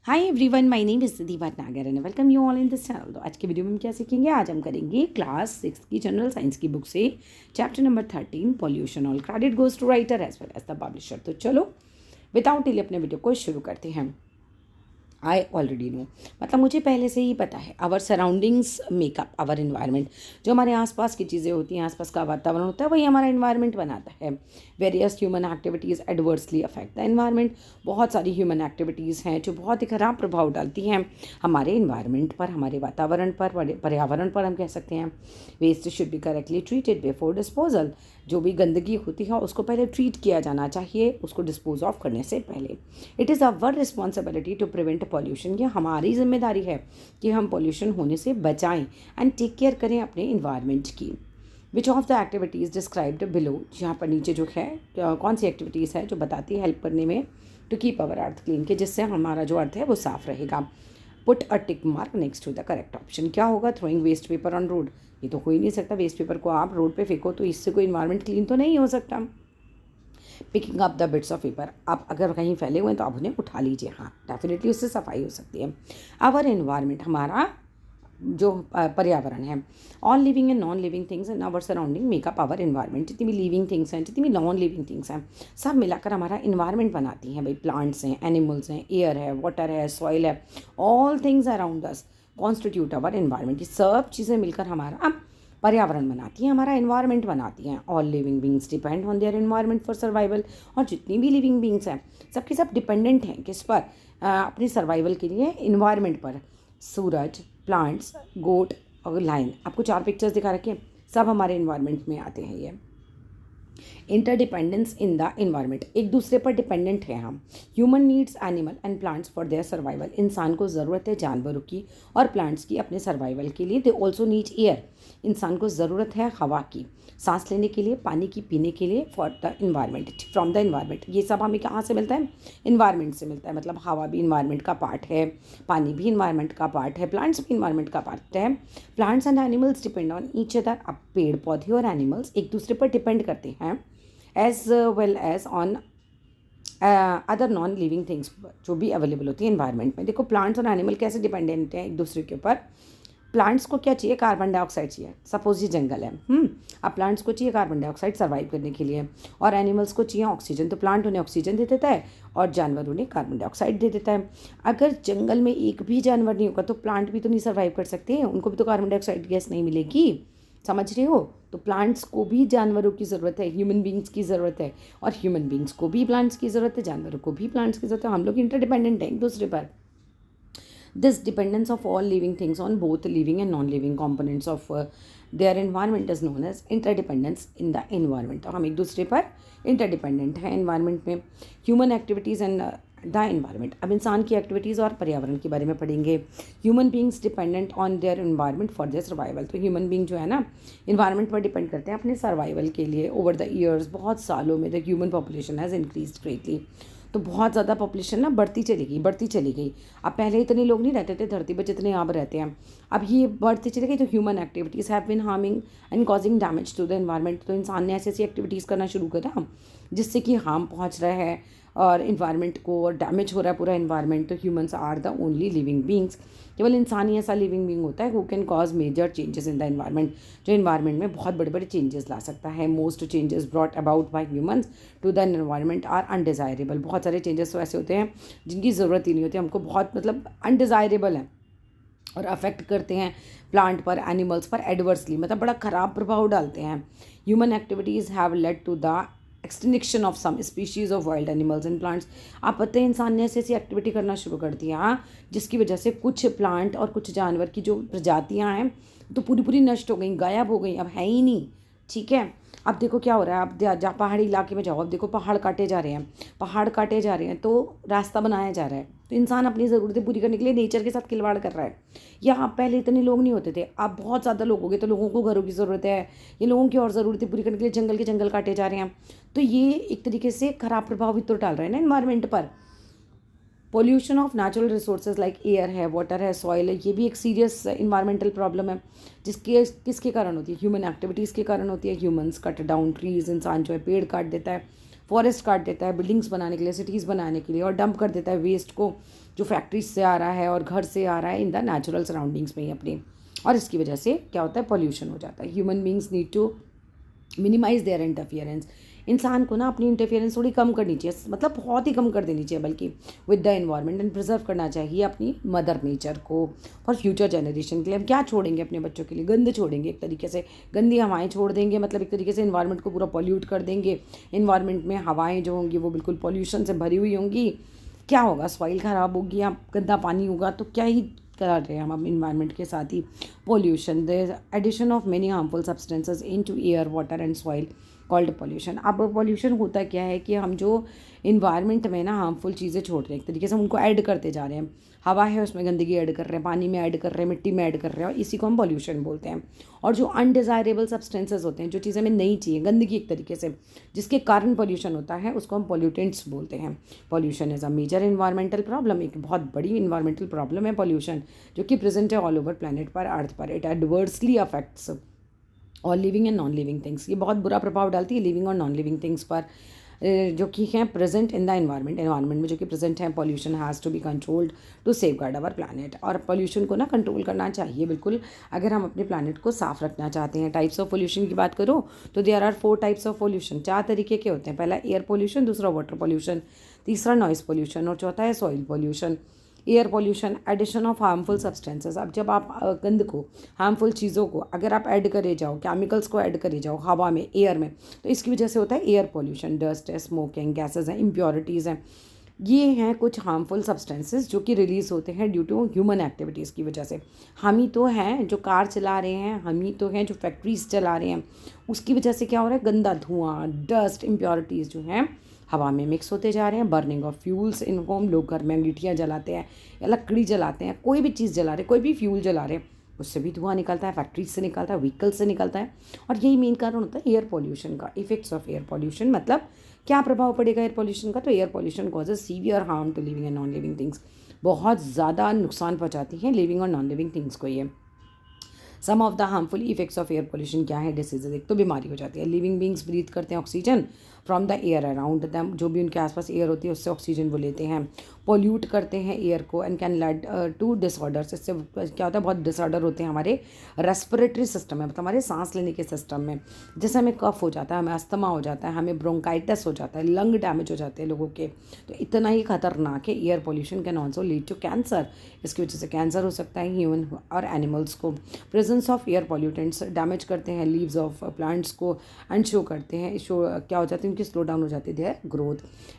Hi everyone, my name is Deepa Nagar and welcome you all in this channel. तो आज के video में क्या सीखेंगे? आज हम करेंगे क्लास 6 की जनरल साइंस की बुक से chapter number 13 pollution. All credit goes to writer as well as the publisher. तो चलो विदाउट डिले अपने वीडियो को शुरू करते हैं। आई ऑलरेडी नो, मतलब मुझे पहले से ही पता है। Our surroundings make up our environment. जो हमारे आसपास की चीज़ें होती हैं, आसपास का वातावरण होता है, वही हमारा इन्वायरमेंट बनाता है। Various human activities adversely affect the environment. बहुत सारी ह्यूमन एक्टिविटीज़ हैं जो बहुत ही ख़राब प्रभाव डालती हैं हमारे इन्वायरमेंट पर, हमारे वातावरण पर, पर्यावरण पर हम कह सकते हैं। Waste should be correctly treated before disposal. जो भी गंदगी होती है उसको पहले ट्रीट किया जाना चाहिए, उसको डिस्पोज ऑफ करने से पहले। It is our responsibility to prevent pollution. ये हमारी जिम्मेदारी है कि हम पॉल्यूशन होने से बचाएं एंड टेक केयर करें अपने इन्वायरमेंट की। Which of the activities described below, यहाँ पर नीचे जो है कौन सी एक्टिविटीज़ है जो बताती है हेल्प करने में to keep our earth clean, के जिससे हमारा जो अर्थ है वो साफ रहेगा। Put a tick mark next to the correct option. क्या होगा? Throwing waste paper on road. ये तो हो ही नहीं सकता, वेस्ट पेपर को आप रोड पे फेंको तो इससे कोई इन्वायरमेंट क्लीन तो नहीं हो सकता। Picking up the bits of paper, आप अगर कहीं फैले हुए हैं तो आप उन्हें उठा लीजिए, हाँ डेफिनेटली उससे सफाई हो सकती है। आवर इन्वायरमेंट, हमारा जो पर्यावरण है। All living and non living things in our surrounding make up our environment. जितनी भी लिविंग थिंग्स हैं, जितनी भी नॉन लिविंग थिंग्स हैं, सब मिलाकर हमारा इन्वायरमेंट बनाती हैं। भाई प्लांट्स हैं, एनिमल्स हैं, एयर है, वाटर है, सॉइल है, all things around us constitute our environment. ये सब चीज़ें मिलकर हमारा पर्यावरण बनाती हैं, हमारा इन्वायरमेंट बनाती हैं। All living beings depend on their environment for survival. और जितनी भी लिविंग बींग्स हैं सबके सब डिपेंडेंट हैं किस पर? अपनी सर्वाइवल के लिए इन्वायरमेंट पर। सूरज, प्लांट्स, गोट और लाइन, आपको 4 पिक्चर्स दिखा रखे हैं, सब हमारे इन्वायरमेंट में आते हैं। ये इंटरडिपेंडेंस इन द इन्वायरमेंट, एक दूसरे पर डिपेंडेंट है हम। Human needs animal and plants for their survival. इंसान को ज़रूरत है जानवरों की और प्लांट्स की अपने सर्वाइवल के लिए। दे ऑल्सो नीड एयर, इंसान को ज़रूरत है हवा की, सांस लेने के लिए, पानी की पीने के लिए, for the environment, from the environment. ये सब हमें कहाँ से मिलता है? इन्वायरमेंट से मिलता है। मतलब हवा भी इन्वायरमेंट का पार्ट है, पानी भी इन्वायरमेंट का पार्ट है, प्लांट्स भी इन्वायरमेंट का पार्ट है। Plants and animals depend on each other. अब पेड़ पौधे और एनिमल्स एक दूसरे पर डिपेंड करते हैं, as well as on other non living things जो भी अवेलेबल होती है इन्वायरमेंट में। देखो प्लांट्स और एनिमल कैसे डिपेंडेंट हैं एक दूसरे के ऊपर। प्लांट्स को क्या चाहिए? कार्बन डाइऑक्साइड चाहिए। सपोज ये जंगल है, अब प्लांट्स को चाहिए कार्बन डाइऑक्साइड सर्वाइव करने के लिए, और एनिमल्स को चाहिए ऑक्सीजन। तो प्लांट उन्हें ऑक्सीजन दे देता है और जानवर उन्हें कार्बन डाइऑक्साइड दे देता है। अगर जंगल में एक भी जानवर नहीं होगा तो प्लांट भी तो नहीं सर्वाइव कर सकते हैं, उनको भी तो कार्बन डाइऑक्साइड गैस नहीं मिलेगी। समझ रहे हो? तो प्लांट्स को भी जानवरों की ज़रूरत है, ह्यूमन बींग्स की ज़रूरत है, और ह्यूमन बींग्स को भी प्लांट्स की ज़रूरत है, जानवरों को भी प्लांट्स की ज़रूरत है। हम लोग इंटरडिपेंडेंट हैं एक दूसरे पर। This dependence of all living things on both living and non living components of their environment is known as interdependence in the environment. तो हम एक दूसरे पर इंटरडिपेंडेंट हैं इन्वायरमेंट में। Human activities and the environment, अब इंसान की एक्टिविटीज़ और पर्यावरण के बारे में पढ़ेंगे। Human beings dependent on their environment for their survival. तो ह्यूमन बींग जो है ना, इन्वायरमेंट पर डिपेंड करते हैं अपने सर्वाइवल के लिए। ओवर द ईयर्स, बहुत सालों में the human population has increase greatly. तो बहुत ज़्यादा पॉपुलेशन ना बढ़ती चली गई। अब पहले इतने लोग नहीं रहते थे धरती पर जितने अब रहते हैं, अब ये बढ़ती चली गई। तो human activities have been harming and causing damage to the environment. तो इंसान ने ऐसी ऐसी एक्टिविटीज़ करना शुरू करा जिससे कि हार्म पहुंच रहा है और इन्वायरमेंट को, और डैमेज हो रहा है पूरा इन्वायरमेंट। तो humans are the only living beings, केवल इंसान ही ऐसा लिविंग बींग होता है who can cause major changes in the environment, जो इन्वायरमेंट में बहुत बड़े बड़े चेंजेस ला सकता है। Most changes brought about by humans to the environment are undesirable. बहुत सारे चेंजेस तो ऐसे होते हैं जिनकी ज़रूरत ही नहीं होती, हमको बहुत मतलब अनडिज़ायरेबल है और अफेक्ट करते हैं प्लांट पर, एनिमल्स पर एडवर्सली, मतलब बड़ा ख़राब प्रभाव डालते हैं। Human activities have led to the extinction of some species of wild animals and plants. आप पता है इंसान ने ऐसी ऐसी एक्टिविटी करना शुरू कर दिया जिसकी वजह से कुछ प्लांट और कुछ जानवर की जो प्रजातियां हैं तो पूरी पूरी नष्ट हो गई, गायब हो गई, अब है ही नहीं। ठीक है, अब देखो क्या हो रहा है। अब जहाँ पहाड़ी इलाके में जाओ, अब देखो पहाड़ काटे जा रहे हैं तो रास्ता बनाया जा रहा है। तो इंसान अपनी ज़रूरतें पूरी करने के लिए नेचर के साथ खिलवाड़ कर रहा है। यहाँ पहले इतने लोग नहीं होते थे, अब बहुत ज़्यादा लोग हो गए, तो लोगों को घरों की ज़रूरत है, ये लोगों की और ज़रूरतें पूरी करने के लिए जंगल के जंगल काटे जा रहे हैं। तो ये एक तरीके से खराब प्रभाव भी तो डाल रहे हैं ना इन्वायरमेंट पर। Pollution of natural resources like air है, वाटर है, सॉइल है, ये भी एक सीरियस इन्वायरमेंटल प्रॉब्लम है जिसके किसके कारण होती है? ह्यूमन एक्टिविटीज़ के कारण होती है। ह्यूमंस कट डाउन ट्रीज, इंसान जो है पेड़ काट देता है फॉरेस्ट काट देता है बिल्डिंग्स बनाने के लिए, सिटीज़ बनाने के लिए, और डंप कर देता है वेस्ट को जो फैक्ट्रीज से आ रहा है और घर से आ रहा है इन द नेचुरल सराउंडिंग्स में ही अपनी। और इसकी वजह से क्या होता है, पॉल्यूशन हो जाता है। Human beings need to minimise their interference. इंसान को ना अपनी इंटरफियरेंस थोड़ी कम करनी चाहिए, मतलब बहुत ही कम कर देनी चाहिए बल्कि, with the environment, and preserve करना चाहिए अपनी मदर नेचर को फॉर फ्यूचर जनरेशन के लिए। हम क्या छोड़ेंगे अपने बच्चों के लिए, गंद छोड़ेंगे एक तरीके से, गंदी हवाएं छोड़ देंगे, मतलब एक तरीके से इन्वायरमेंट को पूरा पॉल्यूट कर देंगे। इन्वायरमेंट में हवाएं जो होंगी वो बिल्कुल पॉल्यूशन से भरी हुई होंगी। क्या होगा, सॉइल ख़राब होगी या गंदा पानी होगा, तो क्या ही कर रहे हैं हम इन्वायरमेंट के साथ ही pollution. The addition of many harmful substances into air, water and soil called pollution. अब पोल्यूशन होता क्या है कि हम जो इन्वायरमेंट में ना हार्मफुल चीज़ें छोड़ रहे हैं, एक तरीके से हम उनको ऐड करते जा रहे हैं। हवा है उसमें गंदगी ऐड कर रहे हैं, पानी में ऐड कर रहे हैं, मिट्टी में ऐड कर रहे हैं, और इसी को हम पोल्यूशन बोलते हैं। और जो अनडिज़ायरेबल सब्सटेंसेज होते हैं, जो चीज़ें हमें नहीं चाहिए, गंदगी एक तरीके से जिसके कारण पोल्यूशन होता है, उसको हम पोल्यूटेंट्स बोलते हैं। Pollution is a major environmental problem, एक बहुत बड़ी इन्वायरमेंटल प्रॉब्लम है पोल्यूशन, जो कि प्रेजेंट है ऑल ओवर प्लैनेट पर, अर्थ पर। इट एडवर्सली अफेक्ट्स और living and non living things, ये बहुत बुरा प्रभाव डालती है लिविंग और नॉन लिविंग थिंग्स पर, जो कि हैं प्रेजेंट इन द एनवायरनमेंट में जो कि प्रेजेंट हैं। Pollution has to be controlled to safeguard our planet. और पॉल्यूशन को ना कंट्रोल करना चाहिए बिल्कुल, अगर हम अपने प्लानट को साफ रखना चाहते हैं। टाइप्स ऑफ पोल्यूशन की बात करो तो there are 4 types of pollution, 4 तरीके के होते हैं। पहला एयर पोल्यूशन, दूसरा वाटर पोल्यूशन, तीसरा नॉइस पोल्यूशन, और चौथा है soil pollution. Air pollution, addition of harmful substances. अब जब आप गंद को, हार्मफुल चीज़ों को अगर आप ऐड करे जाओ, केमिकल्स को ऐड करे जाओ हवा में, एयर में, तो इसकी वजह से होता है एयर पोल्यूशन। डस्ट है, स्मोकिंग गैसेज हैं, इम्प्योरिटीज़ हैं, ये हैं कुछ हार्मफुल सब्सटेंसेस जो कि रिलीज़ होते हैं ड्यू टू ह्यूमन एक्टिविटीज़ की वजह से। हम ही तो हैं जो कार चला रहे हैं, हम ही तो हैं जो फैक्ट्रीज चला रहे हैं, उसकी वजह से क्या हो रहा है, गंदा धुआं, डस्ट, इम्प्योरिटीज़ जो हैं हवा में मिक्स होते जा रहे हैं। Burning of fuels in home, लोग घर में अंगीठियाँ जलाते हैं या लकड़ी जलाते हैं, कोई भी चीज़ जला रहे, कोई भी फ्यूल जला रहे, उससे भी धुआं निकलता है, फैक्ट्रीज से निकलता है, व्हीकल से निकलता है। और यही मेन कारण होता है एयर पॉल्यूशन का। इफेक्ट्स ऑफ एयर पॉल्यूशन, मतलब क्या प्रभाव पड़ेगा एयर पॉल्यूशन का, तो air pollution causes severe harm to living and non living things, बहुत ज़्यादा नुकसान पहुँचाती हैं लिविंग और नॉन लिविंग थिंग्स को ये। Some of the harmful effects of air pollution क्या है, डिसीजेज, एक तो बीमारी हो जाती है। लिविंग बींग्स ब्रीथ करते हैं oxygen from the air around them, जो भी उनके आसपास एयर होती है उससे ऑक्सीजन वो लेते हैं। पॉल्यूट करते हैं एयर को and can lead to disorders, इससे क्या होता है, बहुत डिसऑर्डर होते हैं हमारे रेस्पिरेटरी सिस्टम में, मतलब हमारे सांस लेने के सिस्टम में। जैसे हमें कफ हो जाता है, हमें अस्थमा हो जाता है, हमें ब्रोंकाइटिस हो जाता है, लंग डैमेज हो जाते हैं लोगों के, तो इतना ही खतरनाक है। Air pollution can also lead to cancer, इसकी वजह से कैंसर हो सकता है ह्यूमन और एनिमल्स को। Presence of air pollutants damage करते हैं लीव्स ऑफ प्लांट्स को एंड शो करते हैं, शो क्या हो जाती है, उनकी स्लो डाउन हो जाती है ग्रोथ।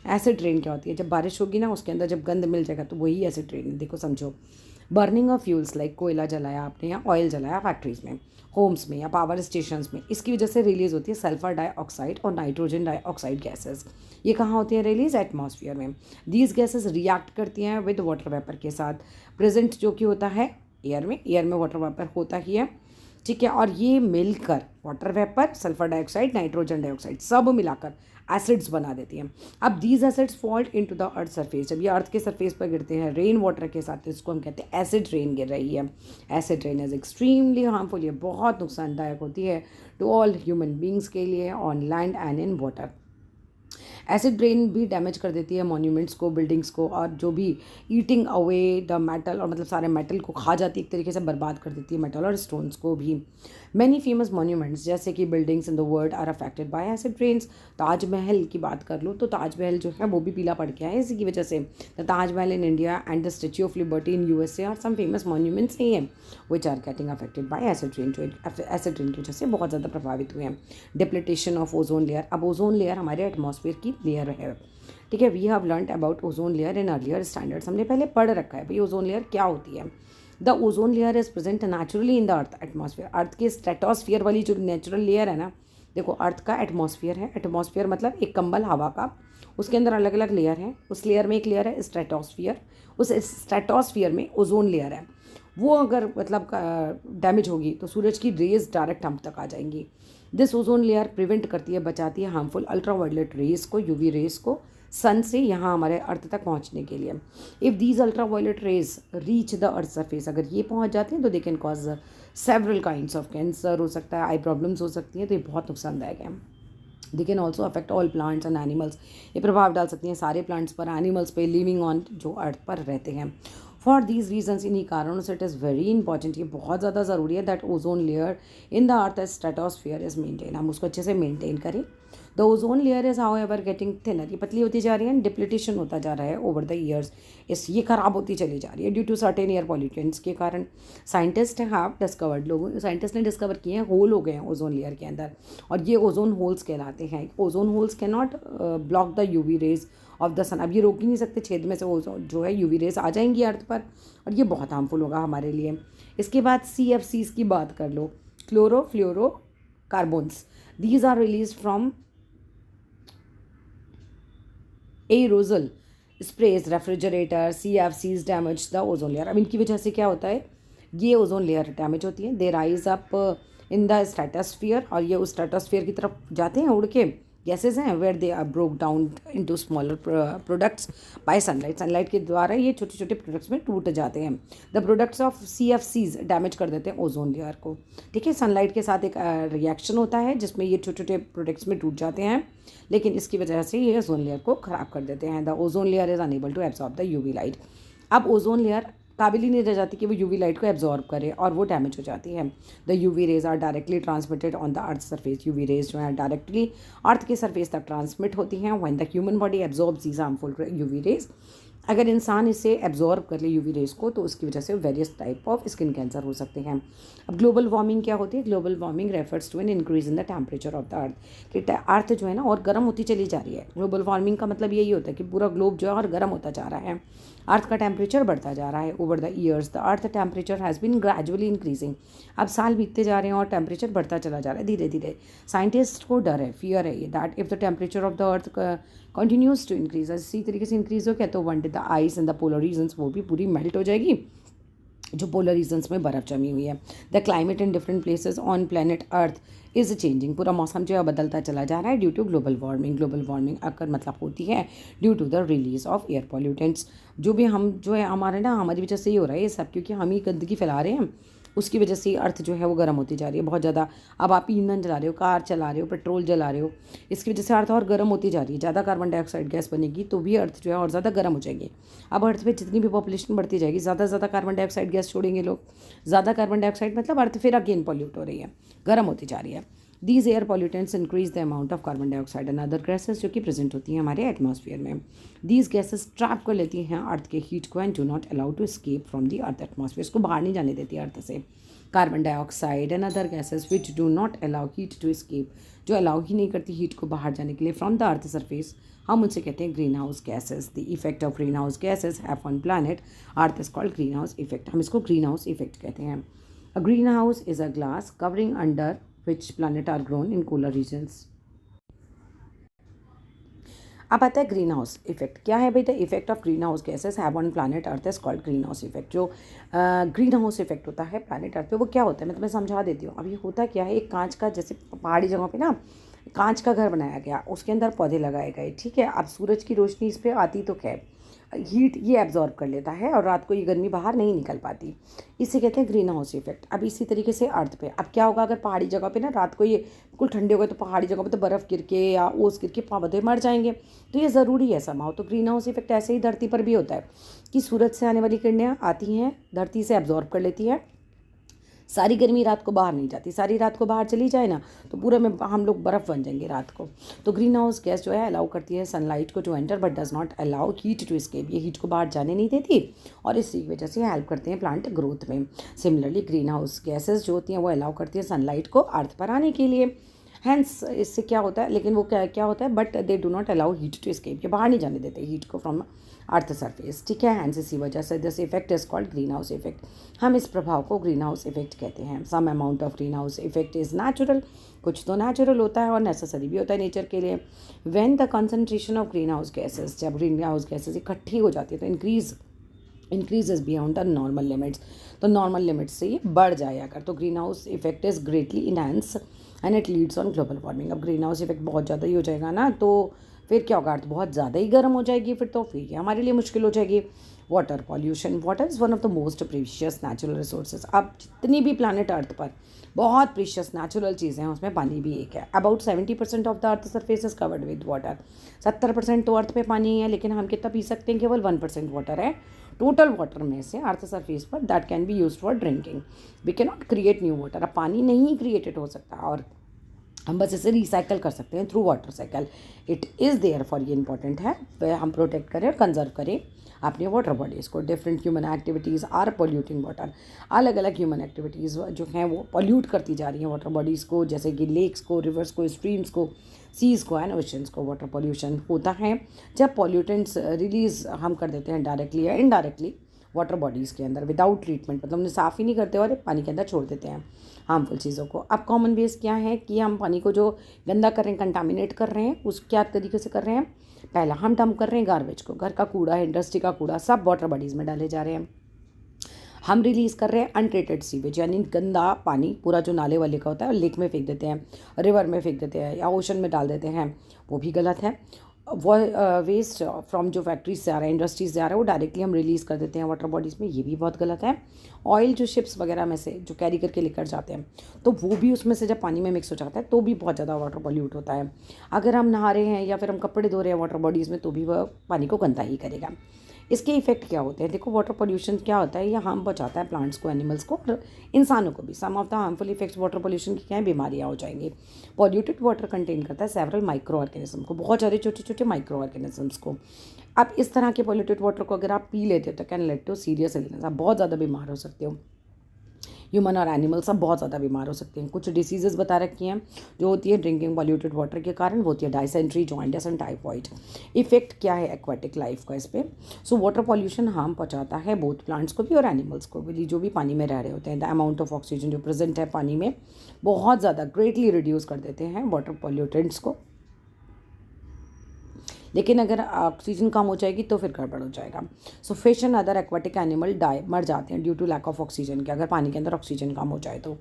एसिड रेन क्या होती है, जब बारिश होगी ना उसके अंदर जब गंद मिल जाएगा तो वही एसिड रेन, देखो समझो। बर्निंग ऑफ फ्यूल्स लाइक कोयला जलाया आपने या ऑयल जलाया फैक्ट्रीज में, होम्स में या पावर स्टेशंस में, इसकी वजह से रिलीज़ होती है सल्फर डाइऑक्साइड और नाइट्रोजन डाइऑक्साइड गैसेस। ये कहाँ होती है रिलीज, एटमॉस्फेयर में। दीज गैसेस रिएक्ट करती हैं विद वाटर वेपर के साथ, प्रेजेंट जो कि होता है एयर में वाटर वेपर होता ही है, ठीक है। और ये मिलकर water vapour, sulphur dioxide, nitrogen dioxide सब मिलाकर एसिड्स बना देती हैं। अब these acids fault into the earth surface, जब ये अर्थ के सरफेस पर गिरते हैं रेन वाटर के साथ, इसको हम कहते हैं एसिड रेन गिर रही है। Acid rain is extremely harmful, ये बहुत नुकसानदायक होती है टू ऑल ह्यूमन बींग्स के लिए on land and in water. Acid rain भी डैमेज कर देती है मॉन्यूमेंट्स को, बिल्डिंग्स को, और जो भी ईटिंग अवे द मेटल, और मतलब सारे मेटल को खा जाती है, एक तरीके से बर्बाद कर देती है मेटल और स्टोन्स को भी। मैनी फेमस मॉन्यूमेंट्स जैसे कि buildings in the world are affected by acid rains. Taj Mahal की बात कर लो तो ताजमहल जो है वो भी पीला पड़ गया है इसी की वजह से। The Taj Mahal in India and the Statue of Liberty in USA are some famous monuments नहीं है which are getting affected by acid rain, जो एसिड रेन की वजह से बहुत ज़्यादा प्रभावित हुए हैं। डिप्लीटेशन ऑफ ओजोन लेयर, अब ओजोन लेयर हमारे एटमॉस्फेयर की लेयर है, ठीक है। We have learned about ozone layer in earlier standards, हमने पहले पढ़ रखा है भाई ओजोन लेयर क्या होती है। The ozone layer is present naturally in the earth atmosphere, earth के स्ट्रेटोस्फियर वाली जो नेचुरल लेयर है ना, देखो अर्थ का एटमॉस्फेयर है, एटमॉस्फेयर मतलब एक कंबल हवा का, उसके अंदर अलग अलग लेयर हैं, उस लेयर में एक लेयर है स्ट्रेटोस्फियर, उस स्ट्रेटोस्फियर में ओजोन लेयर है, वो अगर मतलब डैमेज होगी तो सूरज की रेज डायरेक्ट हम तक आ जाएंगी। दिस ओजोन लेयर प्रिवेंट करती है, बचाती है हार्मफुल अल्ट्रावायलेट रेज को, यूवी रेज को सन से यहाँ हमारे अर्थ तक पहुँचने के लिए। If these ultraviolet rays reach the earth surface, अगर ये पहुँच जाते हैं तो they can cause several kinds of cancer, हो सकता है आई प्रॉब्लम्स हो सकती हैं, तो ये बहुत नुकसानदायक है। They can also affect all plants and animals. ये प्रभाव डाल सकती हैं सारे प्लांट्स पर, एनिमल्स पे, लिविंग ऑन जो अर्थ पर रहते हैं। फॉर दीज रीजन्स, इन्हीं कारणों से इट इज़ वेरी इंपॉर्टेंट, ये बहुत ज़्यादा ज़रूरी है that ozone layer in the earth stratosphere is maintain, हम उसको अच्छे से मेंटेन करें। The ozone layer is how ever getting thinner, ये पतली होती जा रही है, डिप्लीटेशन होता जा रहा है ओवर द ईयर्स, ये खराब होती चली जा रही है due to certain air pollutants के कारण। साइंटिस्ट हैव डिस्कवर्ड, लोगों साइंटिस्ट ने डिस्कवर किए हैं, होल हो गए हैं ओजोन लेयर के अंदर, और ये ओजोन होल्स कहलाते हैं। Ozone holes can not block the UV rays of the sun, अब ये रोक ही नहीं सकते, छेद में से ओजोन जो है यूवी रेज आ जाएंगी अर्थ पर, और ये बहुत हार्मफुल होगा हमारे लिए। इसके बाद CFCs की बात कर लो, chlorofluorocarbons, these are release from aerosol sprays, refrigerator, CFCs damage the ozone layer. अब इनकी वजह से क्या होता है, ये ओजोन लेयर डैमेज होती है, they rise up in the stratosphere, और ये उस स्ट्रेटोस्फियर की तरफ जाते हैं उड़ के, गैसेज हैं where they are broken down into smaller products by sunlight, sunlight के द्वारा ये छोटे छोटे प्रोडक्ट्स में टूट जाते हैं। The products of CFCs damage कर देते हैं ओजोन लेयर को, ठीक है। सनलाइट के साथ एक रिएक्शन होता है जिसमें ये छोटे छोटे प्रोडक्ट्स में टूट जाते हैं, लेकिन इसकी वजह से ये ओजोन लेयर को ख़राब कर देते हैं। The ozone layer is unable to absorb the UV light, अब ओजोन लेयर काबिल ही नहीं रह जाती कि वो UV लाइट को एब्जॉर्ब करे, और वो डैमेज हो जाती है। The UV rays are directly transmitted on the earth surface, UV rays जो है डायरेक्टली अर्थ के सरफेस तक ट्रांसमिट होती हैं। When the human body absorbs these harmful UV rays, अगर इंसान इसे एब्जॉर्ब कर ले UV रेज को, तो उसकी वजह से various type of skin cancer हो सकते हैं। अब ग्लोबल वार्मिंग क्या होती है, global warming refers to an increase in the temperature of the earth, कि अर्थ जो है ना और गर्म होती चली जा रही है। ग्लोबल वार्मिंग का मतलब यही होता है कि पूरा ग्लोब जो है और गर्म होता जा रहा है, अर्थ का टेम्परेचर बढ़ता जा रहा है। Over the years the earth temperature has been gradually increasing, अब साल बीतते जा रहे हैं और टेम्परेचर बढ़ता चला जा रहा है धीरे धीरे। साइंटिस्ट को डर है, फियर है ये, that if the temperature of the earth continues to increase, इसी तरीके से इंक्रीज हो गया तो one day the ice and the polar regions वो भी पूरी मेल्ट हो जाएगी, जो पोलर रीजन्स में बर्फ़ जमी हुई है। The climate in different places on planet earth is changing, पूरा मौसम जो है बदलता चला जा रहा है due to global warming. Global warming अगर मतलब होती है due to the release of air pollutants, जो भी हम जो है हमारी वजह से ही हो रहा है ये सब, क्योंकि हम ही गंदगी फैला रहे हैं, उसकी वजह से अर्थ जो है वो गर्म होती जा रही है बहुत ज़्यादा। अब आप ईंधन जला रहे हो, कार चला रहे हो, पेट्रोल जला रहे हो, इसकी वजह से अर्थ और गर्म होती जा रही है। ज़्यादा कार्बन डाइऑक्साइड गैस बनेगी तो भी अर्थ जो है और ज़्यादा गर्म हो जाएगी। अब अर्थ पे जितनी भी पॉपुलेशन बढ़ती जाएगी, ज़्यादा से ज़्यादा कार्बन डाइऑक्साइड गैस छोड़ेंगे लोग, ज़्यादा कार्बन डाइऑक्साइड मतलब अर्थ फिर अगेन पॉल्यूट हो रही है, गर्म होती जा रही है। These air pollutants increase the amount of carbon dioxide and other gases जो कि प्रेजेंट होती हैं हमारे एटमॉस्फेयर में। दीज गैसेस ट्रैप कर लेती हैं अर्थ के हीट को and do not allow to escape from the earth atmosphere, इसको बाहर नहीं जाने देती अर्थ से। Carbon dioxide and other gases which do not allow heat to escape, जो अलाउ ही नहीं करती हीट को बाहर जाने के लिए फ्रॉम द अर्थ सरफेस, हम उनसे कहते हैं green house gases. The effect of green house gases have on planet earth is called green house effect, हम इसको ग्रीन हाउस इफेक्ट कहते हैं। A green house is a glass covering under which planet are grown in cooler regions। अब आता है green house effect, क्या है भाई? The effect of green house gases have on planet earth is called green house effect. जो green house effect होता है planet अर्थ पे, वो क्या होता है मैं तुम्हें समझा देती हूँ। अब ये होता क्या है, एक कांच का, जैसे पहाड़ी जगहों पे ना कांच का घर बनाया गया, उसके अंदर पौधे लगाए गए, ठीक है। अब सूरज की रोशनी इस पर आती तो खैर हीट ये एब्जॉर्ब कर लेता है और रात को ये गर्मी बाहर नहीं निकल पाती, इसे कहते हैं ग्रीन हाउस इफेक्ट। अब इसी तरीके से अर्थ पे अब क्या होगा, अगर पहाड़ी जगह पे ना रात को ये बिल्कुल ठंडे हो गए तो पहाड़ी जगह पे तो बर्फ़ गिर के या ओस गिर के पौधे मर जाएंगे, तो ये ज़रूरी है समाओ। तो ग्रीन हाउस इफेक्ट ऐसे ही धरती पर भी होता है कि सूरज से आने वाली किरणें आती हैं, धरती से एब्जॉर्ब कर लेती है, सारी गर्मी रात को बाहर नहीं जाती, सारी रात को बाहर चली जाए ना तो पूरे में हम लोग बर्फ़ बन जाएंगे रात को। तो ग्रीन हाउस गैस जो है अलाउ करती है सनलाइट को to enter but does not allow heat to escape, ये हीट को बाहर जाने नहीं देती और इसी वजह से हेल्प करते हैं प्लांट ग्रोथ में। सिमिलरली ग्रीन हाउस गैसेज जो होती हैं वो अलाउ करती है सनलाइट को अर्थ पर आने के लिए, हैंस इससे क्या होता है, लेकिन वो क्या होता है, but they do not allow heat to escape, ये बाहर नहीं जाने देते हीट को फ्रॉम अर्थ सरफेस, ठीक है। हैंस इसी वजह से this effect is called green house effect, हम इस प्रभाव को ग्रीन हाउस इफेक्ट कहते हैं। Some amount of green house effect is natural, कुछ तो नेचुरल होता है और नेसेसरी भी होता है नेचर के लिए। When the concentration of green house gases, जब ग्रीन हाउस गैसेस इकट्ठी हो जाती है तो increases beyond the normal limits, तो नॉर्मल लिमिट्स से ये बढ़ जाए अगर, तो green house effect is greatly enhance and it leads on global warming. अब ग्रीन हाउस इफेक्ट बहुत ज़्यादा ही हो जाएगा ना तो फिर क्या होगा, अर्थ बहुत ज़्यादा ही गर्म हो जाएगी, फिर ये हमारे लिए मुश्किल हो जाएगी। Water pollution, water is one of the most precious natural resources. अब जितनी भी प्लानट अर्थ पर बहुत प्रीशियस नेचुरल चीज़ें हैं, उसमें पानी भी एक है। About 70% of the earth surface is covered with water. 70% तो अर्थ पे पानी है, लेकिन हम कितना पी सकते हैं, केवल 1% वाटर है टोटल वाटर में से अर्थ सरफेस पर, that can be use for drinking. We can not create new water. अब पानी नहीं क्रिएटेड हो सकता, और हम बस इसे रिसाइकल कर सकते हैं through water cycle. It is therefore, ये इंपॉर्टेंट है, वह हम प्रोटेक्ट करें और कंजर्व करें अपने वाटर बॉडीज़ को। Different human activities are polluting water. अलग अलग ह्यूमन एक्टिविटीज़ जो हैं वो पॉल्यूट करती जा रही हैं वाटर बॉडीज़ को, जैसे कि लेक्स को, रिवर्स को, स्ट्रीम्स को, सीज़ को एंड ओशंस को। वाटर पॉल्यूशन होता है जब पॉल्यूटेंट्स रिलीज़ हम कर देते हैं डायरेक्टली या इनडायरेक्टली वाटर बॉडीज़ के अंदर विदाउट ट्रीटमेंट, मतलब उन्हें साफ़ ही नहीं करते और पानी के अंदर छोड़ देते हैं हार्मफुल चीज़ों को। अब कॉमन बेस क्या है कि हम पानी को जो गंदा कर रहे हैं, कंटामिनेट कर रहे हैं, उस क्या तरीके से कर रहे हैं। पहला हम डंप कर रहे हैं गार्बेज को, घर का कूड़ा, इंडस्ट्री का कूड़ा, सब वाटर बॉडीज़ में डाले जा रहे हैं। हम रिलीज़ कर रहे हैं अनट्रीटेड सीवेज, यानी गंदा पानी पूरा जो नाले वाले का होता है लेक में फेंक देते हैं, रिवर में फेंक देते हैं या ओशन में डाल देते हैं, वो भी गलत है। वो वेस्ट फ्रॉम जो फैक्ट्रीज से आ रहा है, इंडस्ट्रीज से आ रहा है, वो डायरेक्टली हम रिलीज़ कर देते हैं वाटर बॉडीज़ में, ये भी बहुत गलत है। ऑयल जो शिप्स वगैरह में से जो कैरी करके लेकर जाते हैं, तो वो भी उसमें से जब पानी में मिक्स हो जाता है तो भी बहुत ज़्यादा वाटर पॉल्यूट होता है। अगर हम नहा रहे हैं या फिर हम कपड़े धो रहे हैं वाटर बॉडीज़ में, तो भी वह पानी को गंदा ही करेगा। इसके इफेक्ट क्या होते हैं, देखो वाटर पोल्यूशन क्या होता है, ये हार्म पहुंचाता है प्लांट्स को, एनिमल्स को और इंसानों को भी। Some of the harmful effects water pollution की क्या है, बीमारियाँ हो जाएंगी। पॉल्यूटेड वाटर कंटेन करता है सेवरल माइक्रो ऑर्गेनिज्म को, बहुत सारे छोटे छोटे माइक्रो ऑर्गेनिजम्स को। अब इस तरह के पॉल्यूटेड वाटर को अगर आप पी लेते हो तो can lead to serious illness, आप बहुत ज़्यादा बीमार हो सकते हो। ह्यूमन और एनिमल सब बहुत ज़्यादा बीमार हो सकते हैं। कुछ डिसीजेज़ बता रखी हैं जो होती है ड्रिंकिंग पॉल्यूटेड वाटर के कारण, वो होती है dysentery, jaundice and typhoid. Effect क्या है एक्वाटिक लाइफ का इस पर, सो वाटर पॉल्यूशन हार्म पहुंचाता है बोथ प्लांट्स को भी और एनिमल्स को भी, जो भी पानी में रह रहे होते हैं। द अमाउंट ऑफ ऑक्सीजन जो प्रेजेंट है पानी में बहुत ज़्यादा ग्रेटली रिड्यूस कर देते हैं वाटर पॉल्यूटेंट्स को। लेकिन अगर ऑक्सीजन कम हो जाएगी तो फिर गड़बड़ हो जाएगा। So fish and other aquatic animal मर जाते हैं due to lack of oxygen के, अगर पानी के अंदर ऑक्सीजन कम हो जाए तो।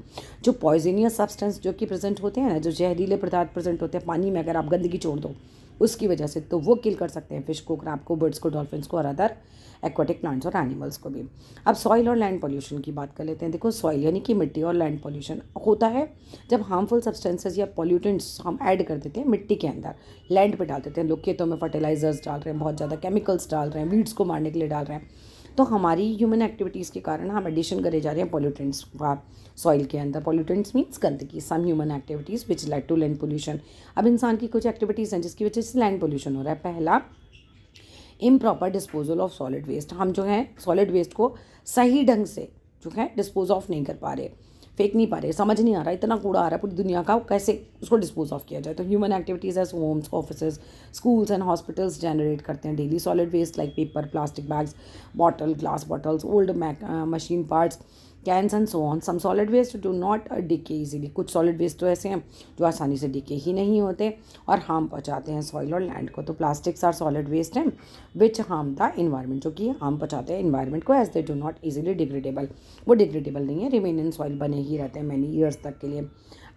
जो पॉइजनियस सब्सटेंस जो कि प्रेजेंट होते हैं ना, जो जहरीले पदार्थ प्रेजेंट होते हैं पानी में, अगर आप गंदगी छोड़ दो उसकी वजह से, तो वो किल कर सकते हैं फिश को, क्रैब को, बर्ड्स को, डॉल्फिन्स को और अदर एक्वाटिक प्लांट्स और एनिमल्स को भी। अब सॉइल और लैंड पॉल्यूशन की बात कर लेते हैं। देखो सॉइल यानी कि मिट्टी और लैंड पॉल्यूशन होता है जब हार्मफुल सब्सटेंसेस या पॉल्यूटेंट्स हम ऐड कर देते हैं मिट्टी के अंदर, लैंड पे डाल देते हैं। लोग खेतों में फर्टिलाइजर्स डाल रहे हैं, बहुत ज़्यादा केमिकल्स डाल रहे हैं, वीड्स को मारने के लिए डाल रहे हैं, तो हमारी ह्यूमन एक्टिविटीज़ के कारण हम एडिशन करे जा रहे हैं पॉल्यूटेंट्स सॉइल के अंदर। पॉल्यूटेंट्स मीन्स गंदगी, some human activities which led to land pollution. अब इंसान की कुछ एक्टिविटीज़ हैं जिसकी वजह से लैंड पोल्यूशन हो रहा है। पहला, improper disposal of solid waste. हम जो है सॉलिड वेस्ट को सही ढंग से जो है डिस्पोज ऑफ नहीं कर पा रहे, फेंक नहीं पा रहे, समझ नहीं आ रहा इतना कूड़ा आ रहा है पूरी दुनिया का, कैसे उसको डिस्पोज ऑफ किया जाए। तो human activities as homes, offices, schools and hospitals generate करते हैं daily solid waste like paper, plastic bags, bottle, glass bottles, old machine parts, cans and so on. Some solid waste do not decay easily. कुछ solid waste तो ऐसे हैं जो आसानी से decay ही नहीं होते और हार्म पहुंचाते हैं सॉइल और लैंड को। तो प्लास्टिक्स आर सॉलिड वेस्ट हैं विच हार्म द इन्वायरमेंट, जो कि हार्म पहुंचाते हैं इन्वायरमेंट को, as they do not easily degradable. वो डिग्रेडेबल नहीं है, रिमेन इन सॉइल, बने ही रहते हैं मैनी ईयर्स तक के लिए।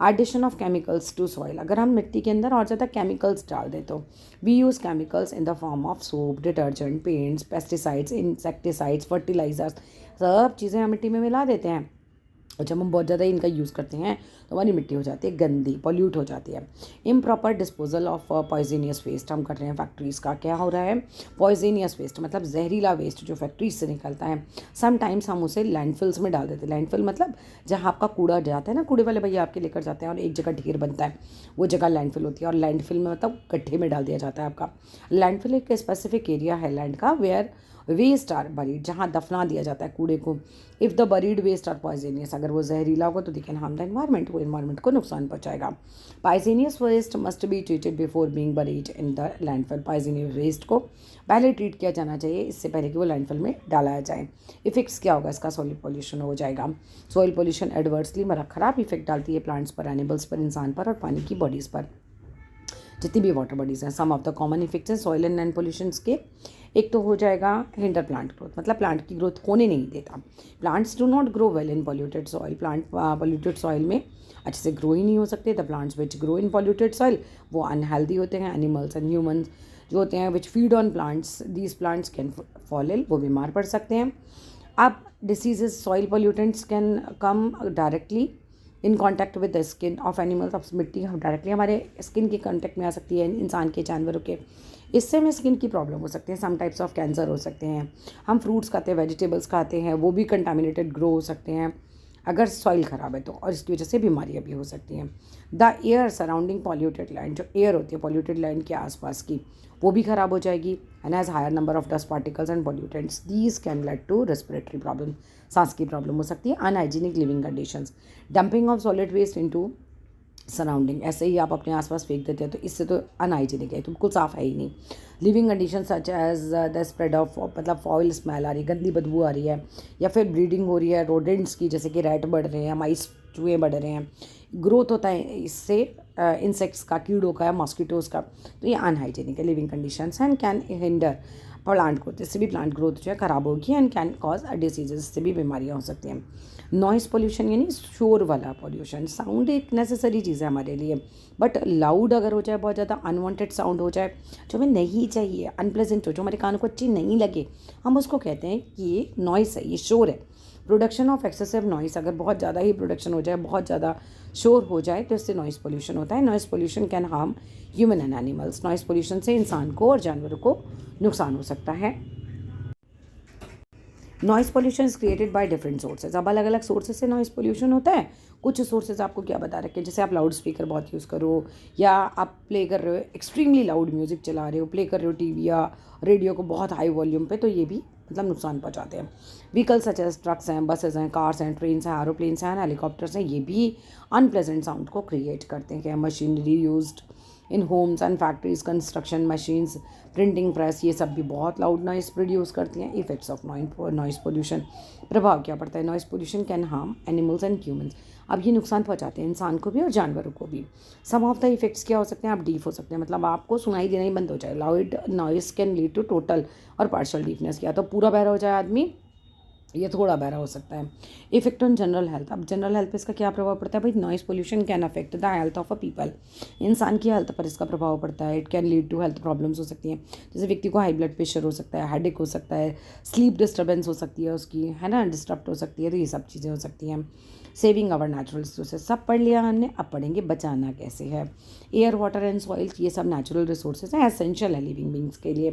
Addition of chemicals to soil, अगर हम मिट्टी के अंदर और ज़्यादा केमिकल्स डाल दें तो we use chemicals in the form of soap, detergent, paints, pesticides, insecticides, fertilisers, सब चीज़ें हम मिट्टी में मिला देते हैं और जब हम बहुत ज़्यादा इनका यूज़ करते हैं तो हमारी मिट्टी हो जाती है गंदी, पॉल्यूट हो जाती है। Improper disposal of poisonous waste हम कर रहे हैं फैक्ट्रीज़ का। क्या हो रहा है, पॉइजनियस वेस्ट मतलब जहरीला वेस्ट जो फैक्ट्रीज से निकलता है, समटाइम्स हम उसे लैंडफिल्स में डाल देते हैं। लैंडफिल मतलब जहाँ आपका कूड़ा जाता है ना, कूड़े वाले भैया आपके लेकर जाते हैं और एक जगह ढेर बनता है, वो जगह लैंडफिल होती है। और लैंडफिल में मतलब गड्ढे में डाल दिया जाता है आपका। लैंडफिल एक स्पेसिफिक एरिया है लैंड का वेयर वेस्ट आर बरीड, जहाँ दफना दिया जाता है कूड़े को। If the buried waste are poisonous, अगर वो जहरीला होगा तो they can harm the environment, वो एनवायरमेंट को नुकसान पहुंचाएगा। Poisonous waste must be treated before being buried in the landfill. Poisonous waste को पहले ट्रीट किया जाना चाहिए, इससे पहले कि वो लैंडफिल में डाला जाए। इफेक्ट्स क्या होगा इसका, सॉइल पॉल्यूशन हो जाएगा। सॉइल पॉल्यूशन एडवर्सली खराब इफेक्ट डालती है प्लांट्स पर, एनिमल्स पर, इंसान पर और पानी की बॉडीज़ पर। जितनी भी वाटर बॉडीज़ हैं। सम ऑफ द कॉमन इफेक्ट्स हैं सॉइल एंड लैंड पोल्यूशंस के। एक तो हो जाएगा हिंडर प्लांट ग्रोथ, मतलब प्लांट की ग्रोथ होने नहीं देता। Plants do not grow well in polluted soil. Plant polluted soil में अच्छे से ग्रो ही नहीं हो सकते। The plants which grow in polluted soil वो अनहेल्दी होते हैं। एनिमल्स एंड ह्यूमन्स जो होते हैं which feed on plants, these plants can fall ill, वो बीमार पड़ सकते हैं। अब diseases, soil pollutants can come directly in contact with the skin of animals. अब मिट्टी हम डायरेक्टली हमारे स्किन के कॉन्टैक्ट में आ सकती है इंसान के, जानवरों के। इससे हमें स्किन की प्रॉब्लम हो सकती है। सम टाइप्स ऑफ कैंसर हो सकते हैं। हम फ्रूट्स खाते हैं, वेजिटेबल्स खाते हैं, वो भी कंटामिनेटेड ग्रो हो सकते हैं अगर सॉइल ख़राब है तो, और इसकी वजह से बीमारियाँ भी हो सकती हैं। The air surrounding polluted land, जो एयर होती है पॉल्यूटेड लैंड के आसपास की, वो भी ख़राब हो जाएगी। And has higher number of dust particles and pollutants, these can lead to respiratory problem, सांस की प्रॉब्लम हो सकती है। Unhygienic living conditions, dumping of solid waste into surrounding, ऐसे ही आप अपने आसपास फेंक देते हैं तो इससे तो अनहाइजीनिक है, तो बिल्कुल साफ़ है ही नहीं। Living condition such as the spread of, मतलब फॉइल स्मेल आ रही है, गंदी बदबू आ रही है, या फिर ब्रीडिंग हो रही है रोडेंट्स की, जैसे कि रैट बढ़ रहे हैं, माइस चूहे बढ़ रहे हैं, ग्रोथ होता है इससे इंसेक्ट्स का, कीड़ों का, मॉस्किटोज़ का, तो ये अनहाइजीनिक है living conditions and can hinder plant growth. इससे भी प्लांट ग्रोथ जो है ख़राब होगी एंड कैन कॉज डिसीजेज, इससे भी बीमारियाँ हो सकती हैं। नॉइज़ पोल्यूशन यानी शोर वाला पोल्यूशन। साउंड एक नेसेसरी चीज़ है हमारे लिए, बट लाउड अगर हो जाए, बहुत ज़्यादा अनवांटेड साउंड हो जाए, जो हमें नहीं चाहिए, अनप्लेजेंट हो, जो हमारे कानों को अच्छी नहीं लगे, हम उसको कहते हैं कि ये नॉइस है, ये शोर है। प्रोडक्शन ऑफ एक्सेसिव नॉइस, अगर बहुत ज़्यादा ही प्रोडक्शन हो जाए, बहुत ज़्यादा शोर हो जाए, तो इससे नॉइस पोल्यूशन होता है। Noise pollution can harm human and animals. Noise pollution से इंसान को और जानवरों को नुकसान हो सकता है। Noise pollution is created by different sources. अब अलग अलग सोर्सेज से नॉइस पोल्यूशन होता है। कुछ सोर्सेज आपको क्या बता रखे हैं, जैसे आप लाउड स्पीकर बहुत यूज़ करो, या आप प्ले कर रहे हो एक्सट्रीमली लाउड म्यूजिक चला रहे हो, प्ले कर रहे हो टीवी या रेडियो को बहुत हाई वॉल्यूम पे, तो ये भी मतलब नुकसान पहुंचाते हैं। व्हीकल्स सच एज ट्रक्स हैं, बसेज हैं, कार्स हैं, ट्रेन्स हैं, एरोप्लेन्स हैं, हेलीकॉप्टर्स हैं, ये भी अनप्लेजेंट साउंड को क्रिएट करते हैं। Machinery used in homes and factories, construction machines, printing press, ये सब भी बहुत लाउड नॉइस प्रोड्यूस करती हैं। इफेक्ट्स ऑफ नॉइस पोल्यूशन, प्रभाव क्या पड़ता है। Noise pollution can harm animals and humans. अब ये नुकसान पहुंचाते हैं इंसान को भी और जानवरों को भी। सम ऑफ द इफेक्ट्स क्या हो सकते हैं, आप डीफ हो सकते हैं, मतलब आपको सुनाई देना ही बंद हो जाए। Loud noise can lead to total और पार्शियल डीफनेस, या तो पूरा बहरा हो जाए आदमी, ये थोड़ा बहरा हो सकता है। इफेक्ट ऑन जनरल हेल्थ, अब जनरल हेल्थ पे इसका क्या प्रभाव पड़ता है भाई। Noise pollution can affect the health of a people, इंसान की हेल्थ पर इसका प्रभाव पड़ता है। It can lead to health problems हो सकती हैं, जैसे व्यक्ति को हाई ब्लड प्रेशर हो सकता है, हेडेक हो सकता है, स्लीप डिस्टर्बेंस हो सकती है उसकी, है ना, डिस्टर्ब हो सकती है, तो ये सब चीज़ें हो सकती हैं। सेविंग आवर नेचुरल रिसोर्सेज, सब पढ़ लिया हमने, अब पढ़ेंगे बचाना कैसे है। एयर, वाटर एंड सॉइल, ये सब नेचुरल रिसोर्सेज हैं, एसेंशियल है लिविंग बींग्स के लिए।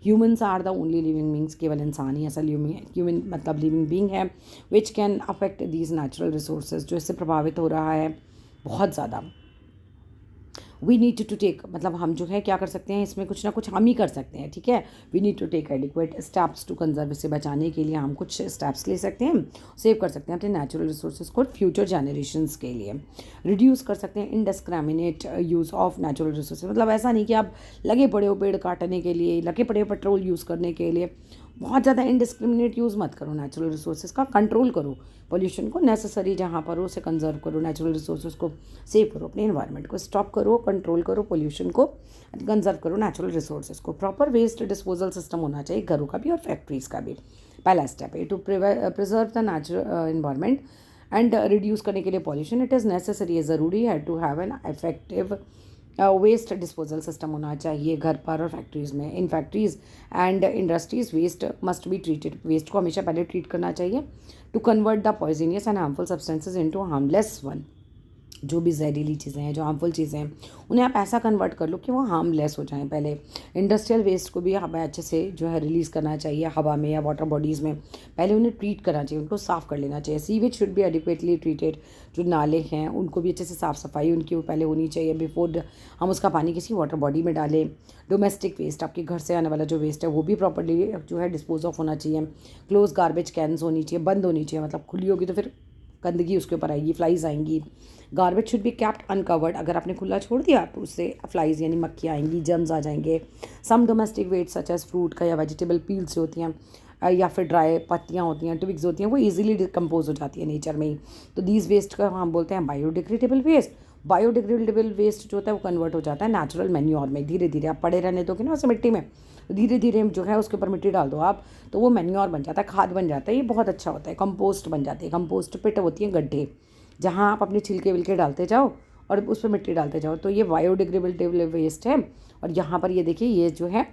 Humans are the only living beings, केवल इंसान ही असल ह्यूमन मतलब लिविंग बींग है which can affect these natural resources, जो इससे प्रभावित हो रहा है बहुत ज़्यादा। वी नीड टू टेक, मतलब हम जो है क्या कर सकते हैं, इसमें कुछ ना कुछ हम ही कर सकते हैं, ठीक है। We need to take adequate steps to conserve, इसे बचाने के लिए हम कुछ स्टेप्स ले सकते हैं, सेव कर सकते हैं अपने नेचुरल रिसोर्सेज को फ्यूचर जनरेशन्स के लिए। रिड्यूस कर सकते हैं indiscriminate use of natural resources, मतलब ऐसा नहीं कि आप लगे पड़े हो पेड़ काटने के लिए, लगे पड़े हो पेट्रोल यूज़ करने के लिए, बहुत ज़्यादा इनडिस्क्रिमिनेट यूज़ मत करो नेचुरल रिसोर्सेज का, कंट्रोल करो पोल्यूशन को, नेसेसरी जहाँ पर हो उसे कंजर्व करो, नेचुरल रिसोर्सेज को सेव करो, अपने इन्वायरमेंट को स्टॉप करो, कंट्रोल करो पोल्यूशन को, कंजर्व करो नेचुरल रिसोर्सेज को। प्रॉपर वेस्ट डिस्पोजल सिस्टम होना चाहिए घरों का भी और फैक्ट्रीज़ का भी। पहला स्टेप है to preserve the natural environment and reduce करने के लिए पॉल्यूशन, इट इज़ नेसेसरी, है ज़रूरी है to have an effective waste disposal system होना चाहिए घर पर और फैक्ट्रीज़ में। In factories and industries waste must be treated, waste को हमेशा पहले ट्रीट करना चाहिए to convert the poisonous and harmful substances into harmless one. जो भी जहरीली चीज़ें हैं, जो हार्मफुल चीज़ें हैं, उन्हें आप ऐसा कन्वर्ट कर लो कि वो हार्मलेस हो जाएं। पहले इंडस्ट्रियल वेस्ट को भी हमें अच्छे से जो है रिलीज़ करना चाहिए हवा में या वाटर बॉडीज़ में, पहले उन्हें ट्रीट करना चाहिए, उनको साफ़ कर लेना चाहिए। Sewage should be adequately treated, जो नाले हैं उनको भी अच्छे से साफ़ सफाई उनकी वो पहले होनी चाहिए बिफोर हम उसका पानी किसी वाटर बॉडी में डालें। डोमेस्टिक वेस्ट, आपके घर से आने वाला जो वेस्ट है वो भी प्रॉपर्ली जो है डिस्पोज ऑफ होना चाहिए। क्लोज गार्बेज कैंस होनी चाहिए, बंद होनी चाहिए, मतलब खुली होगी तो फिर गंदगी उसके ऊपर आएगी, फ्लाइज आएंगी। Garbage should be kept uncovered, अगर आपने खुला छोड़ दिया तो उससे फ्लाइज यानी मक्खियाँ आएंगी, जर्म्स आ जाएंगे। Some domestic waste such as fruit का या वेजिटेबल पील्स जो होती हैं या फिर ड्राई पत्तियाँ होती हैं, ट्विग्स होती हैं, वो इजीली डिकम्पोज हो जाती है नेचर में ही, तो दीज वेस्ट का हम बोलते हैं बायोडिग्रेडेबल वेस्ट। बायोडिग्रेडेबल वेस्ट जो होता है वो कन्वर्ट हो जाता है नेचुरल मैन्योर में। धीरे धीरे आप पड़े रहने दोगे ना उसे मिट्टी में, धीरे धीरे जो है उसके ऊपर मिट्टी डाल दो आप, तो वो मैन्योर बन जाता है, खाद बन जाता है। ये बहुत अच्छा होता है। कंपोस्ट बन जाती है। कंपोस्ट पिट होती है गड्ढे, जहाँ आप अपने छिलके विलके डालते जाओ और उस पर मिट्टी डालते जाओ। तो ये बायोडिग्रेडेबल वेस्ट है। और यहाँ पर ये देखिए ये जो है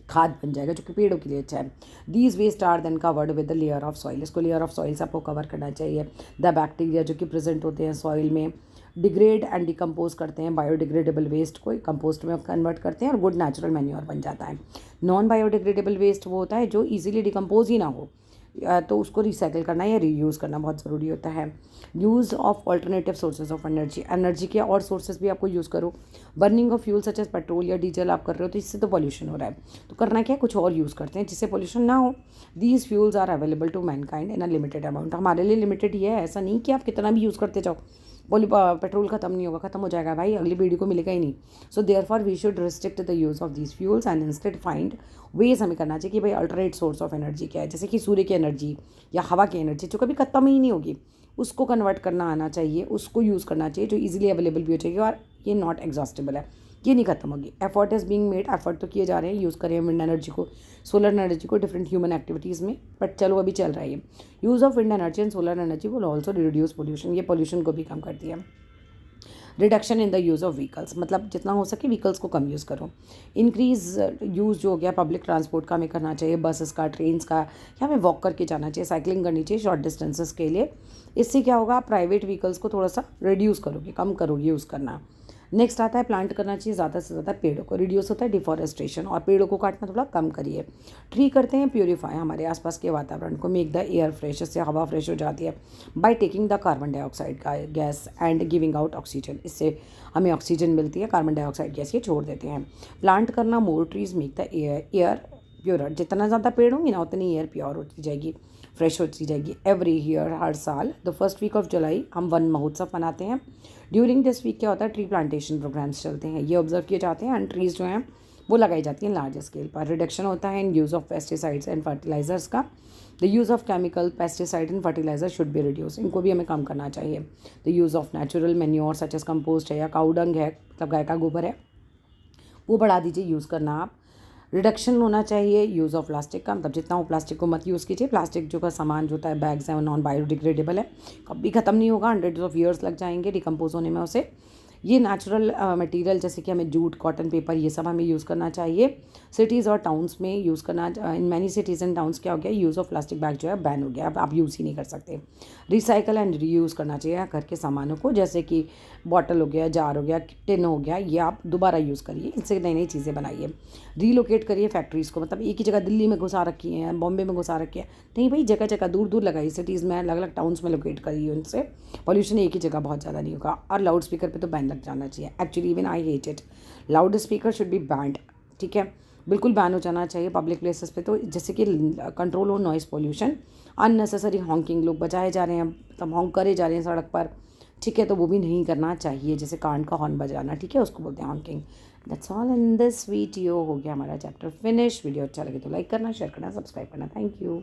खाद बन जाएगा, जो कि पेड़ों के लिए अच्छा है। These waste are then covered with the layer of soil. इसको लेयर ऑफ सॉइल से आपको कवर करना चाहिए। द बैक्टीरिया जो कि प्रेजेंट होते हैं सॉइल में डिग्रेड एंड डिकम्पोज करते हैं बायोडिग्रेडेबल वेस्ट को, कंपोस्ट में कन्वर्ट करते हैं और गुड नेचुरल मैन्योर बन जाता है। नॉन बायोडिग्रेडेबल वेस्ट वो होता है जो इजीली डिकम्पोज ही ना हो, तो उसको रिसाइकिल करना या रीयूज़ करना बहुत ज़रूरी होता है। Use of alternative sources of energy. Energy के और सोर्सेज भी आपको यूज़ करो। Burning of fuel such as petrol या डीजल आप कर रहे हो तो इससे तो पॉल्यूशन हो रहा है, तो करना क्या है, कुछ और यूज़ करते हैं जिससे पॉल्यूशन ना हो। These fuels are available to mankind in a limited amount. हमारे लिए लिमिटेड ये है, ऐसा नहीं कि आप कितना भी यूज़ करते जाओ। पेट्रोल खत्म नहीं होगा, खत्म हो जाएगा भाई, अगली पीढ़ी को मिलेगा ही नहीं। So therefore we should restrict the use of these fuels and instead find ways. हमें करना चाहिए कि भाई अल्टरनेट सोर्स ऑफ एनर्जी क्या है, जैसे कि सूर्य की एनर्जी या हवा की एनर्जी जो कभी खत्म ही नहीं होगी, उसको कन्वर्ट करना आना चाहिए, उसको यूज़ करना चाहिए, जो इजीली अवेलेबल भी हो चाहिए और ये नॉट एग्जॉस्टेबल है, ये नहीं खत्म होगी। Effort is being made, effort तो किए जा रहे हैं, यूज़ करें विंड एनर्जी को, सोलर एनर्जी को डिफरेंट ह्यूमन एक्टिविटीज़ में, बट चलो अभी चल रहा है ये। Use of wind energy and solar energy will also reduce pollution, ये पोल्यूशन को भी कम करती है। Reduction in the use of vehicles, मतलब जितना हो सके व्हीकल्स को कम यूज़ करो। इंक्रीज़ यूज़ जो हो गया पब्लिक ट्रांसपोर्ट का हमें करना चाहिए, बसेस का, ट्रेन्स का, या हमें वॉक करके जाना चाहिए, साइकिलिंग करनी चाहिए शॉर्ट डिस्टेंसेस के लिए। इससे क्या होगा, आप प्राइवेट व्हीकल्स को थोड़ा सा रिड्यूस करोगे, कम करोगे यूज़ करना। नेक्स्ट आता है प्लांट करना चाहिए ज़्यादा से ज़्यादा पेड़ों को, रिड्यूस होता है डिफॉरेस्टेशन, और पेड़ों को काटना थोड़ा कम करिए। ट्री करते हैं प्योरीफाई हमारे आसपास के वातावरण को, मेक द एयर फ्रेश, इससे हवा फ्रेश हो जाती है। By taking the carbon dioxide का gas and giving out oxygen, इससे हमें ऑक्सीजन मिलती है, कार्बन डाइऑक्साइड गैस ये छोड़ देते हैं। प्लांट करना more trees make the air pure, जितना ज़्यादा पेड़ होंगे ना उतनी एयर प्योर होती जाएगी, फ्रेश होती जाएगी। एवरी ईयर, हर साल the first week of July हम वन महोत्सव मनाते हैं। ड्यूरिंग दिस वीक क्या होता है, ट्री प्लांटेशन प्रोग्राम्स चलते हैं, ये ऑब्जर्व किए जाते हैं एंड ट्रीज़ जो हैं वो लगाई जाती हैं लार्ज स्केल पर। रिडक्शन होता है in use of pesticides and fertilizers का। The use of chemical pesticide and fertilizer should be reduce, इनको भी हमें कम करना चाहिए। The use of natural manure such as compost है या काऊ डंग है, मतलब गाय का गोबर है, वो बढ़ा दीजिए यूज़ करना आप। रिडक्शन होना चाहिए यूज़ ऑफ प्लास्टिक का, मतलब जितना हो प्लास्टिक को मत यूज़ कीजिए। प्लास्टिक जो का सामान जो होता है, बैग्स हैं, वो नॉन बायोडिग्रेडेबल है, कभी ख़त्म नहीं होगा, हंड्रेड्स ऑफ ईयर्स लग जाएंगे डिकम्पोज होने में उसे। ये नेचुरल मटेरियल जैसे कि हमें जूट, कॉटन, पेपर, ये सब हमें यूज़ करना चाहिए। सिटीज़ और टाउन्स में यूज़ करना, in many cities and towns क्या हो गया, यूज़ ऑफ प्लास्टिक बैग जो है बैन हो गया, अब आप यूज़ ही नहीं कर सकते। रिसाइकल एंड रीयूज़ करना चाहिए घर के सामानों को, जैसे कि बॉटल हो गया, जार हो गया, टिन हो गया, ये आप दोबारा यूज़ करिए, इनसे नई नई चीज़ें बनाइए। रीलोकेट करिए फैक्ट्रीज़ को, मतलब एक ही जगह दिल्ली में घुसा रखी हैं, बॉम्बे में घुसा रखी है, नहीं भाई, जगह जगह दूर दूर लगाइए, सिटीज़ में अलग अलग टाउन्स में लोकेट करिए, उनसे पॉल्यूशन एक ही जगह बहुत ज़्यादा नहीं होगा। और लाउड स्पीकर पे तो बैन लग जाना चाहिए, actually even I hate it, loud speaker should be band, ठीक है, बिल्कुल बैन हो जाना चाहिए पब्लिक प्लेसेस पे, तो जैसे कि कंट्रोल हो नॉइज़ पॉल्यूशन। अननेसेसरी हॉन्किंग, लोग बजाए जा रहे हैं, मतलब हॉन्क करे जा रहे हैं सड़क पर, ठीक है, तो वो भी नहीं करना चाहिए, जैसे कान का हॉर्न बजाना, ठीक है, उसको बोलते हैं honking. That's all in this video. हो गया हमारा चैप्टर फिनिश। वीडियो अच्छा लगे तो लाइक करना, शेयर करना, सब्सक्राइब करना। Thank you.